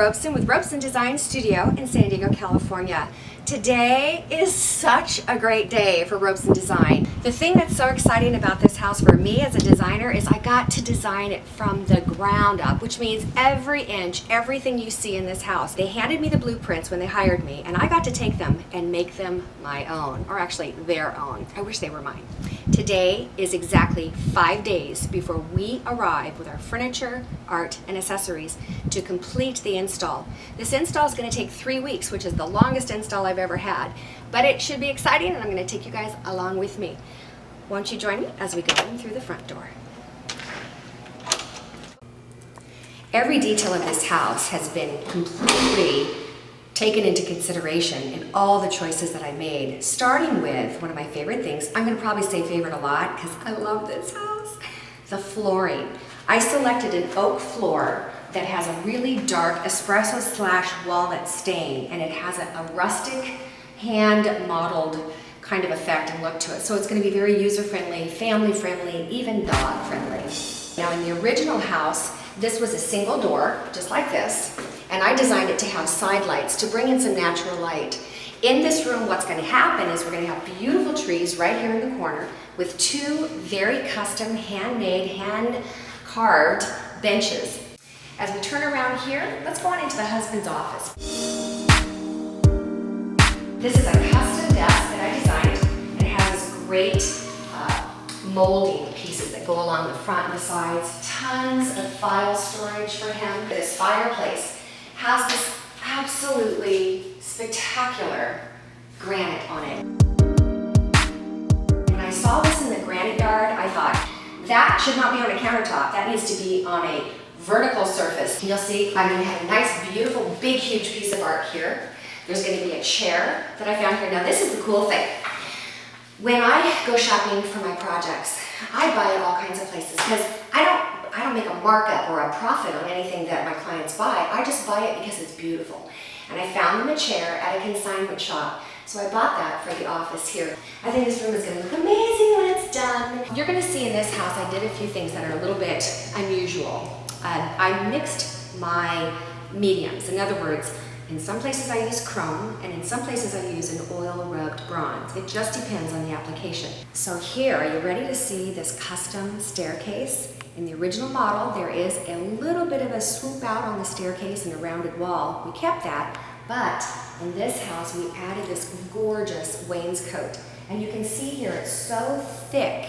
Robeson with Robeson Design Studio in San Diego, California. Today is such a great day for Robeson Design. The thing that's so exciting about this house for me as a designer is I got to design it from the ground up, which means every inch, everything you see in this house. They handed me the blueprints when they hired me, and I got to take them and make them my own, or actually their own. I wish they were mine. Today is exactly 5 days before we arrive with our furniture, art, and accessories to complete the install. This install is going to take 3 weeks, which is the longest install I've ever had, but it should be exciting, and I'm going to take you guys along with me. Won't you join me as we go in through the front door? Every detail of this house has been completely taken into consideration in all the choices that I made, starting with one of my favorite things. I'm going to probably say favorite a lot because I love this house. The flooring. I selected an oak floor that has a really dark espresso / walnut stain, and it has a rustic hand modeled kind of effect and look to it. So it's going to be very user friendly, family friendly, even dog friendly. Now in the original house, this was a single door, just like this, and I designed it to have side lights to bring in some natural light. In this room, what's going to happen is we're going to have beautiful trees right here in the corner with 2 very custom, handmade, hand-carved benches. As we turn around here, let's go on into the husband's office. This is a custom desk that I designed, and it has this great molding pieces that go along the front and the sides. Tons of file storage for him. This fireplace has this absolutely spectacular granite on it. When I saw this in the granite yard, I thought, that should not be on a countertop. That needs to be on a vertical surface. You'll see I'm going to have a nice, beautiful, big, huge piece of art here. There's going to be a chair that I found here. Now this is the cool thing. When I go shopping for my projects, I buy at all kinds of places because I don't make a markup or a profit on anything that my clients buy. I just buy it because it's beautiful. And I found them a chair at a consignment shop, so I bought that for the office here. I think this room is going to look amazing when it's done. You're going to see in this house I did a few things that are a little bit unusual. I mixed my mediums. In other words, in some places I use chrome, and in some places I use an oil-rubbed bronze. It just depends on the application. So here, are you ready to see this custom staircase? In the original model, there is a little bit of a swoop out on the staircase and a rounded wall. We kept that, but in this house, we added this gorgeous wainscot. And you can see here, it's so thick.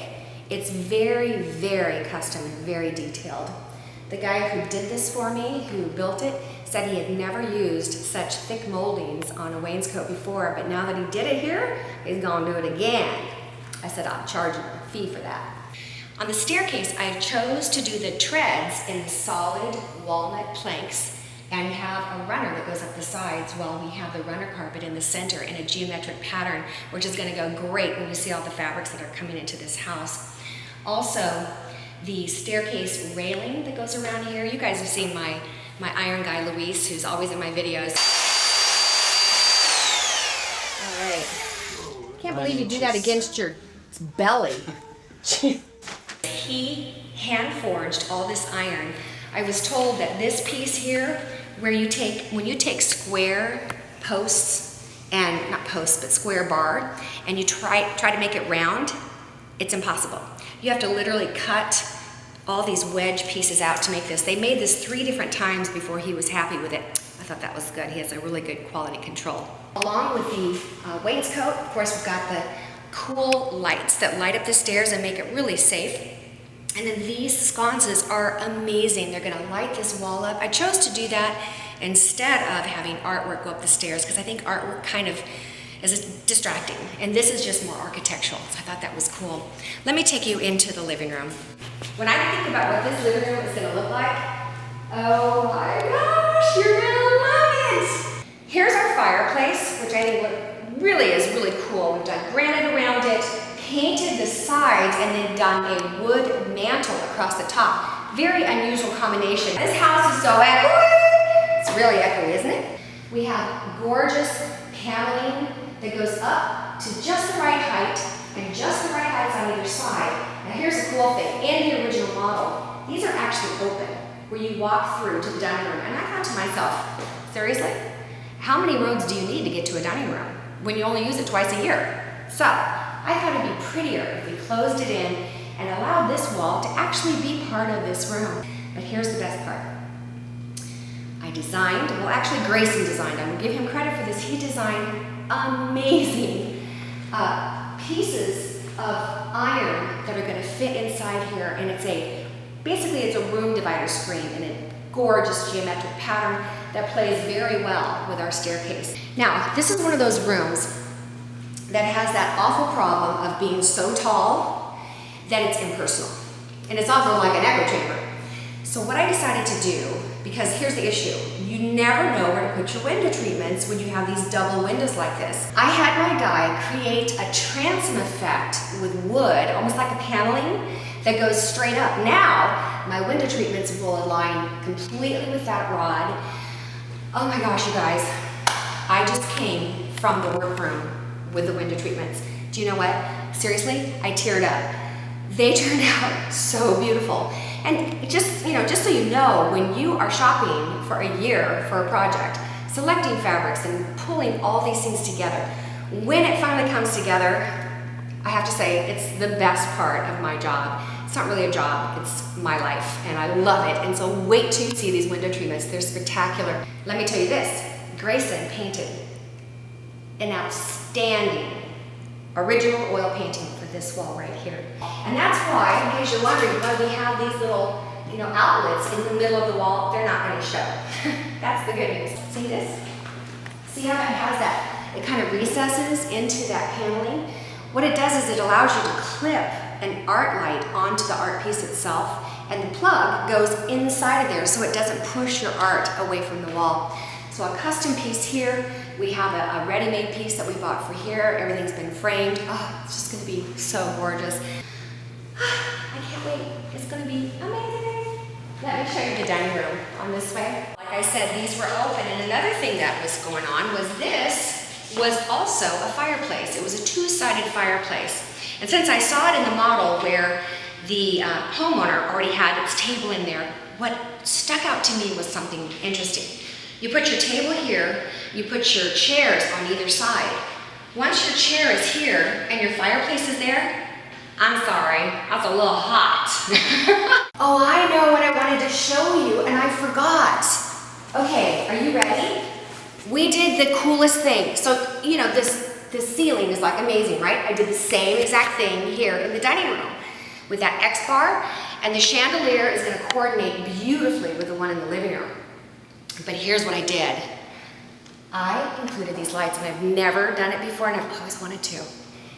It's very, very custom and very detailed. The guy who did this for me, who built it, said he had never used such thick moldings on a wainscot before, but now that he did it here, he's gonna do it again. I said I'll charge him a fee for that. On the staircase, I chose to do the treads in solid walnut planks and have a runner that goes up the sides while we have the runner carpet in the center in a geometric pattern, which is gonna go great when you see all the fabrics that are coming into this house. Also, the staircase railing that goes around here. You guys have seen my iron guy, Luis, who's always in my videos. All right. Can't believe you do that against your belly. He hand forged all this iron. I was told that this piece here, when you take square posts, and not posts, but square bar, and you try to make it round, it's impossible. You have to literally cut all these wedge pieces out to make this. They made this 3 different times before he was happy with it. I thought that was good. He has a really good quality control. Along with the wainscot, of course, we've got the cool lights that light up the stairs and make it really safe. And then these sconces are amazing. They're gonna light this wall up. I chose to do that instead of having artwork go up the stairs because I think artwork kind of is distracting. And this is just more architectural, so I thought that was cool. Let me take you into the living room. When I think about what this living room is gonna look like, oh my gosh, you're gonna love it! Here's our fireplace, which I think really is really cool. We've done granite around it, painted the sides, and then done a wood mantle across the top. Very unusual combination. This house is so echoey. It's really echoey, isn't it? We have gorgeous paneling that goes up to just the right height and just the right heights on either side. Now here's the cool thing. In the original model, these are actually open. where you walk through to the dining room. And I thought to myself, seriously? How many rooms do you need to get to a dining room when you only use it twice a year? So I thought it'd be prettier if we closed it in and allowed this wall to actually be part of this room. But here's the best part. I designed, well actually Grayson designed, I'm gonna give him credit for this. He designed amazing pieces of iron that are gonna fit inside here, and basically it's a room divider screen in a gorgeous geometric pattern that plays very well with our staircase. Now, this is one of those rooms that has that awful problem of being so tall that it's impersonal. And it's also like an echo chamber. So what I decided to do, because here's the issue, you never know where to put your window treatments when you have these double windows like this. I had my guy create a transom effect with wood, almost like a paneling, that goes straight up. Now, my window treatments will align completely with that rod. Oh my gosh, you guys, I just came from the workroom with the window treatments. Do you know what? Seriously, I teared up. They turned out so beautiful. And just so you know, when you are shopping for a year for a project, selecting fabrics and pulling all these things together, when it finally comes together, I have to say it's the best part of my job. It's not really a job, it's my life, and I love it. And so wait till you see these window treatments, they're spectacular. Let me tell you this, Grayson painted an outstanding original oil painting for this wall right here. And that's why, in case you're wondering why we have these little, outlets in the middle of the wall, they're not going to show. That's the good news. See this? See how it has that? It kind of recesses into that paneling. What it does is it allows you to clip an art light onto the art piece itself, and the plug goes inside of there so it doesn't push your art away from the wall. So a custom piece here, we have a ready-made piece that we bought for here. Everything's been framed. Oh, it's just gonna be so gorgeous. I can't wait, it's gonna be amazing. Let me show you the dining room on this way. Like I said, these were open, and another thing that was going on was this was also a fireplace. It was a two-sided fireplace. And since I saw it in the model where the homeowner already had its table in there, what stuck out to me was something interesting. You put your table here, you put your chairs on either side. Once your chair is here and your fireplace is there, I'm sorry, that's a little hot. Oh, I know what I wanted to show you and I forgot. Okay, are you ready? We did the coolest thing. So, this ceiling is like amazing, right? I did the same exact thing here in the dining room with that X bar, and the chandelier is gonna coordinate beautifully with the one in the living room. But here's what I did. I included these lights, and I've never done it before, and I've always wanted to.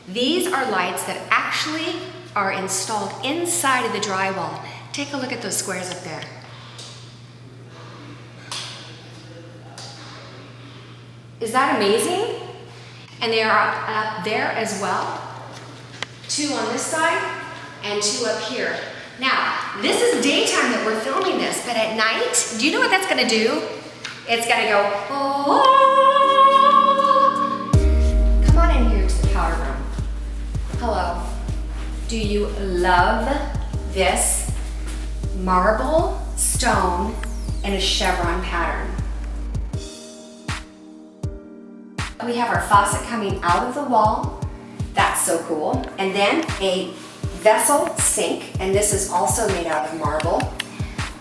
These are lights that actually are installed inside of the drywall. Take a look at those squares up there. Is that amazing? And they are up there as well. 2 on this side and 2 up here. Now, this is daytime that we're filming this, but at night, do you know what that's gonna do? It's gonna go, oh. Come on in here to the powder room. Hello. Do you love this marble, stone, and a chevron pattern? We have our faucet coming out of the wall. That's so cool. And then a vessel sink, and this is also made out of marble.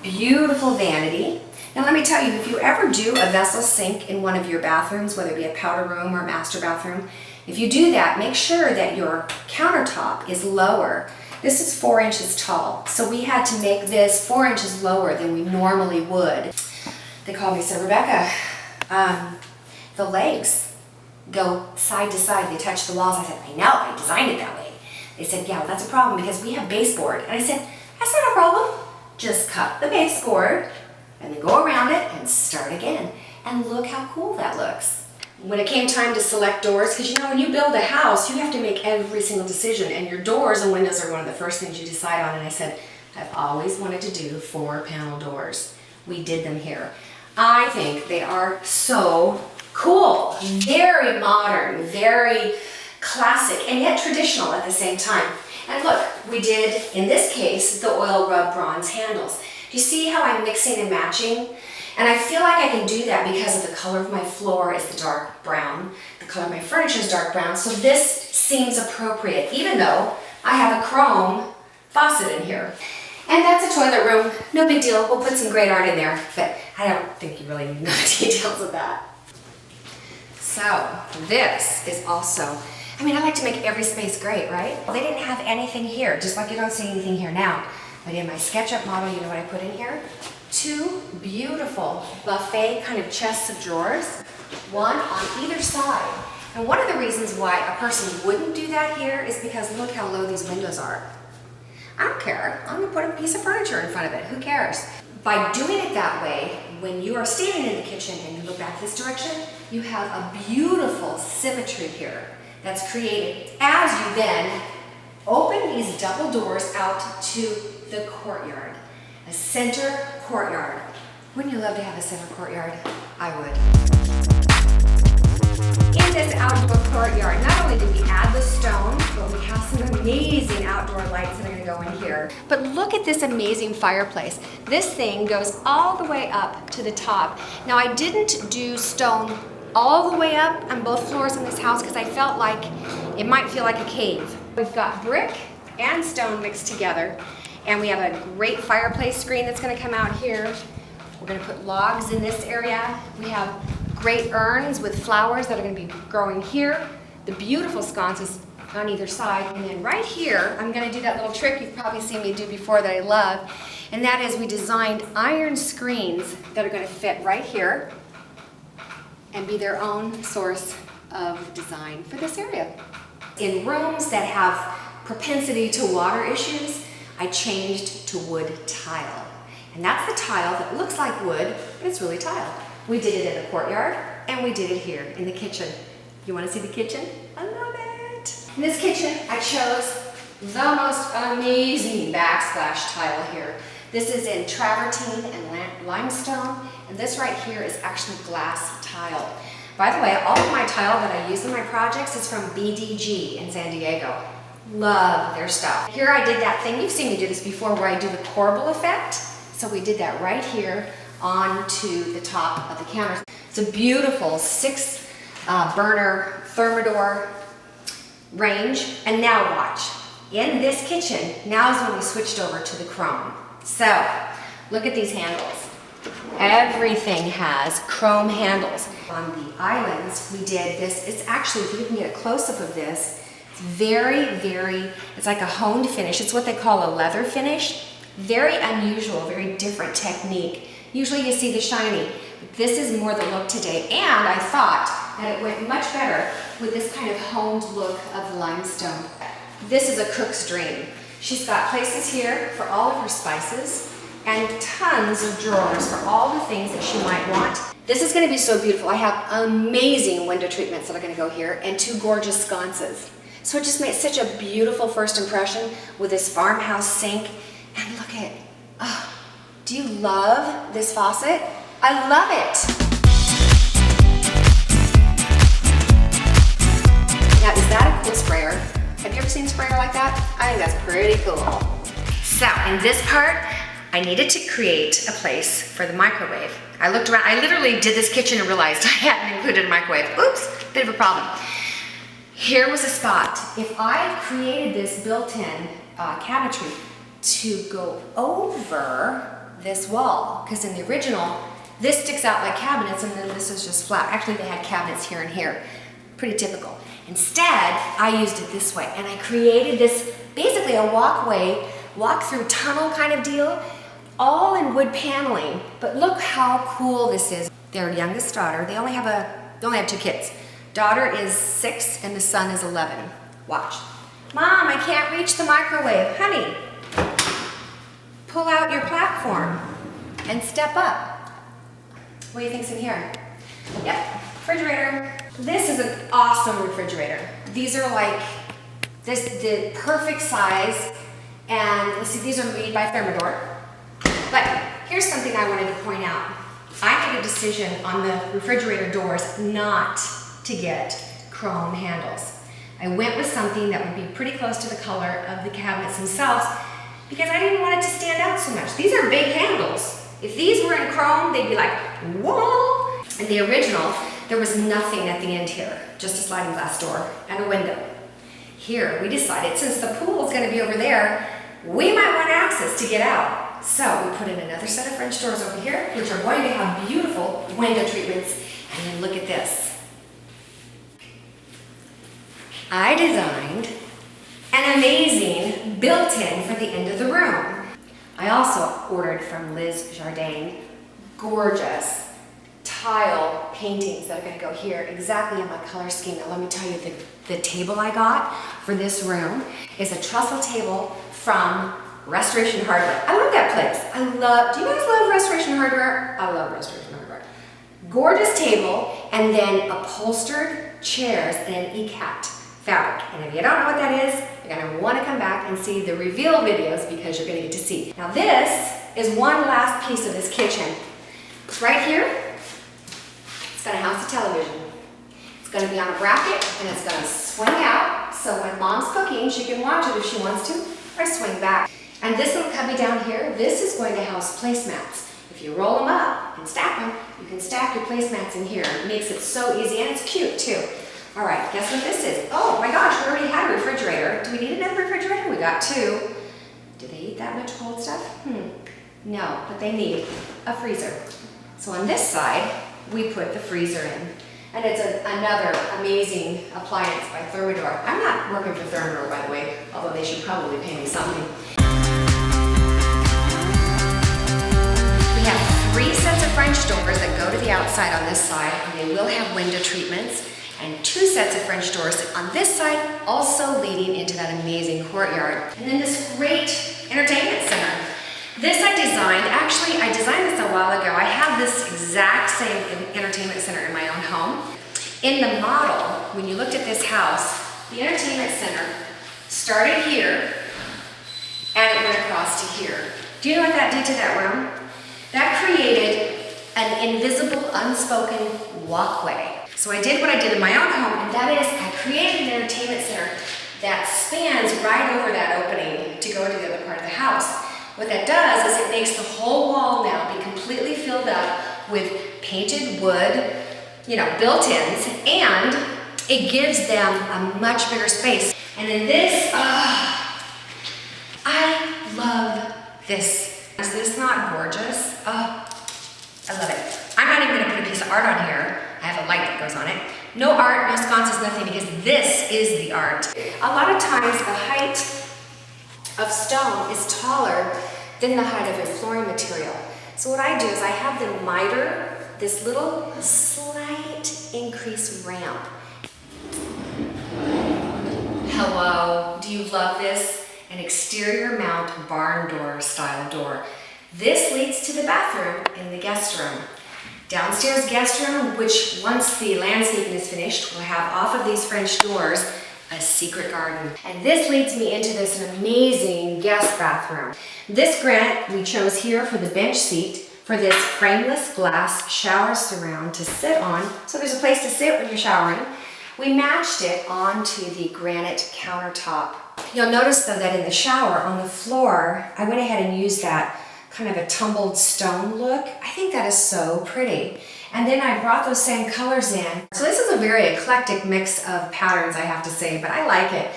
Beautiful vanity. Now let me tell you, if you ever do a vessel sink in one of your bathrooms, whether it be a powder room or a master bathroom, if you do that, make sure that your countertop is lower. This is 4 inches tall, so we had to make this 4 inches lower than we normally would. They called me, said, Rebecca, the legs go side to side, they touch the walls. I said, I know, I designed it that way. They said, yeah, well, that's a problem because we have baseboard. And I said, that's not a problem. Just cut the baseboard and then go around it and start again. And look how cool that looks. When it came time to select doors, because when you build a house, you have to make every single decision, and your doors and windows are one of the first things you decide on. And I said, I've always wanted to do 4-panel doors. We did them here. I think they are so cool, very modern, very classic, and yet traditional at the same time. And look, we did, in this case, the oil rub bronze handles. You see how I'm mixing and matching? And I feel like I can do that because of the color of my floor is the dark brown. The color of my furniture is dark brown. So this seems appropriate, even though I have a chrome faucet in here. And that's a toilet room. No big deal. We'll put some great art in there. But I don't think you really need to know the details of that. So this is also, I mean, I like to make every space great, right? Well, they didn't have anything here, just like you don't see anything here now. But in my SketchUp model, you know what I put in here? 2 beautiful buffet kind of chests of drawers, one on either side. And one of the reasons why a person wouldn't do that here is because look how low these windows are. I don't care. I'm gonna put a piece of furniture in front of it. Who cares? By doing it that way, when you are standing in the kitchen and you look back this direction, you have a beautiful symmetry here that's created as you then open these double doors out to the courtyard. A center courtyard. Wouldn't you love to have a center courtyard? I would. In this outdoor courtyard, not only did we add the stone, but we have some amazing outdoor lights that are gonna go in here. But look at this amazing fireplace. This thing goes all the way up to the top. Now I didn't do stone all the way up on both floors in this house because I felt like it might feel like a cave. We've got brick and stone mixed together. And we have a great fireplace screen that's gonna come out here. We're gonna put logs in this area. We have great urns with flowers that are gonna be growing here. The beautiful sconces on either side. And then right here, I'm gonna do that little trick you've probably seen me do before that I love. And that is we designed iron screens that are gonna fit right here and be their own source of design for this area. In rooms that have propensity to water issues, I changed to wood tile. And that's the tile that looks like wood, but it's really tile. We did it in the courtyard, and we did it here in the kitchen. You wanna see the kitchen? I love it. In this kitchen, I chose the most amazing backsplash tile here. This is in travertine and limestone, and this right here is actually glass tile. By the way, all of my tile that I use in my projects is from BDG in San Diego. Love their stuff. Here I did that thing, you've seen me do this before, where I do the corbel effect. So we did that right here onto the top of the counter. It's a beautiful 6 burner Thermador range. And now watch, in this kitchen, now is when we switched over to the chrome. So look at these handles. Everything has chrome handles. On the islands, we did this. It's actually, if you can get a close-up of this, it's it's like a honed finish. It's what they call a leather finish. Very unusual, very different technique. Usually you see the shiny, but this is more the look today. And I thought that it went much better with this kind of honed look of limestone. This is a cook's dream. She's got places here for all of her spices and tons of drawers for all the things that she might want. This is gonna be so beautiful. I have amazing window treatments that are gonna go here and 2 gorgeous sconces. So it just made such a beautiful first impression with this farmhouse sink. And look at, oh, do you love this faucet? I love it. Now, is that a cool sprayer? Have you ever seen a sprayer like that? I think that's pretty cool. So in this part, I needed to create a place for the microwave. I looked around, I literally did this kitchen and realized I hadn't included a microwave. Oops, bit of a problem. Here was a spot. If I created this built-in cabinetry to go over this wall, because in the original, this sticks out like cabinets and then this is just flat. Actually, they had cabinets here and here. Pretty typical. Instead, I used it this way and I created this, basically a walkway, walk-through tunnel kind of deal, all in wood paneling. But look how cool this is. Their youngest daughter, they only have 2 kids. Daughter is 6 and the son is 11. Watch. Mom, I can't reach the microwave. Honey, pull out your platform and step up. What do you think's in here? Yep, refrigerator. This is an awesome refrigerator. These are like the perfect size. And let's see, these are made by Thermador. But here's something I wanted to point out. I made a decision on the refrigerator doors not to get chrome handles. I went with something that would be pretty close to the color of the cabinets themselves because I didn't want it to stand out so much. These are big handles. If these were in chrome, they'd be like, whoa. In the original, there was nothing at the end here, just a sliding glass door and a window. Here, we decided since the pool is going to be over there, we might want access to get out. So we put in another set of French doors over here, which are going to have beautiful window treatments. And then look at this. I designed an amazing built-in for the end of the room. I also ordered from Liz Jardin gorgeous tile paintings that are going to go here exactly in my color scheme. Now let me tell you, the table I got for this room is a trestle table from Restoration Hardware. I love that place. Do you guys love Restoration Hardware? I love Restoration Hardware. Gorgeous table, and then upholstered chairs in an ikat fabric. And if you don't know what that is, you're going to want to come back and see the reveal videos because you're going to get to see. Now this is one last piece of this kitchen. It's right here. It's going to house a television. It's going to be on a bracket and it's going to swing out. So when mom's cooking, she can watch it if she wants to, or swing back. And this little cubby down here, this is going to house placemats. If you roll them up and stack them, you can stack your placemats in here. It makes it so easy and it's cute too. All right, guess what this is? Oh my gosh, we already had a refrigerator. Do we need another refrigerator? We got two. Do they eat that much cold stuff? No, but they need a freezer. So on this side, we put the freezer in. And it's another amazing appliance by Thermador. I'm not working for Thermador, by the way, although they should probably pay me something. We have 3 sets of French doors that go to the outside on this side, and they will have window treatments, and 2 sets of French doors on this side, also leading into that amazing courtyard. And then this great entertainment center. This I designed, actually I designed this a while ago. I have this exact same entertainment center in my own home. In the model, when you looked at this house, the entertainment center started here and it went across to here. Do you know what that did to that room? That created an invisible, unspoken walkway. So I did what I did in my own home, and that is I created an entertainment center that spans right over that opening to go to the other part of the house. What that does is it makes the whole wall now be completely filled up with painted wood, built-ins, and it gives them a much bigger space. And then this, I love this. Is this not gorgeous? Oh, I love it. I'm not even gonna put a piece of art on here. I have a light that goes on it. No art, no sconces, nothing, because this is the art. A lot of times the height of stone is taller than the height of a flooring material. So what I do is I have them miter this little slight increase ramp. Hello, do you love this? An exterior mount barn door style door. This leads to the bathroom in the guest room. Downstairs guest room, which once the landscaping is finished, will have off of these French doors a secret garden. And this leads me into this amazing guest bathroom. This granite we chose here for the bench seat for this frameless glass shower surround to sit on. So there's a place to sit when you're showering. We matched it onto the granite countertop. You'll notice though that in the shower on the floor, I went ahead and used that kind of a tumbled stone look. I think that is so pretty. And then I brought those same colors in. So this is a very eclectic mix of patterns, I have to say, but I like it.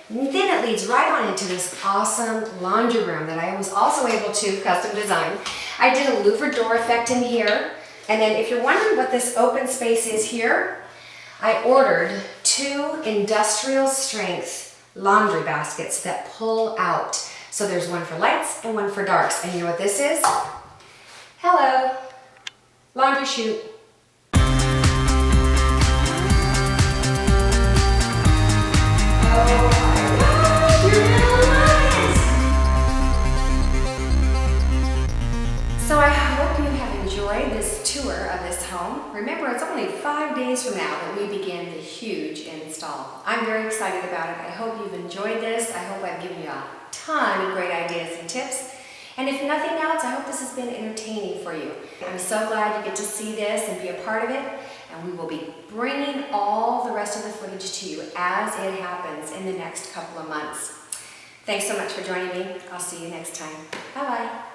And then it leads right on into this awesome laundry room that I was also able to custom design. I did a louver door effect in here. And then if you're wondering what this open space is here, I ordered 2 industrial strength laundry baskets that pull out. So there's one for lights and one for darks. And you know what this is? Hello, laundry chute. Oh my God, you're gonna love it. So I hope you have enjoyed this tour of this home. Remember, it's only 5 days from now that we begin the huge install. I'm very excited about it. I hope you've enjoyed this. I hope I've given you a ton of great ideas and tips. And if nothing else, I hope this has been entertaining for you. I'm so glad you get to see this and be a part of it. And we will be bringing all the rest of the footage to you as it happens in the next couple of months. Thanks so much for joining me. I'll see you next time. Bye-bye.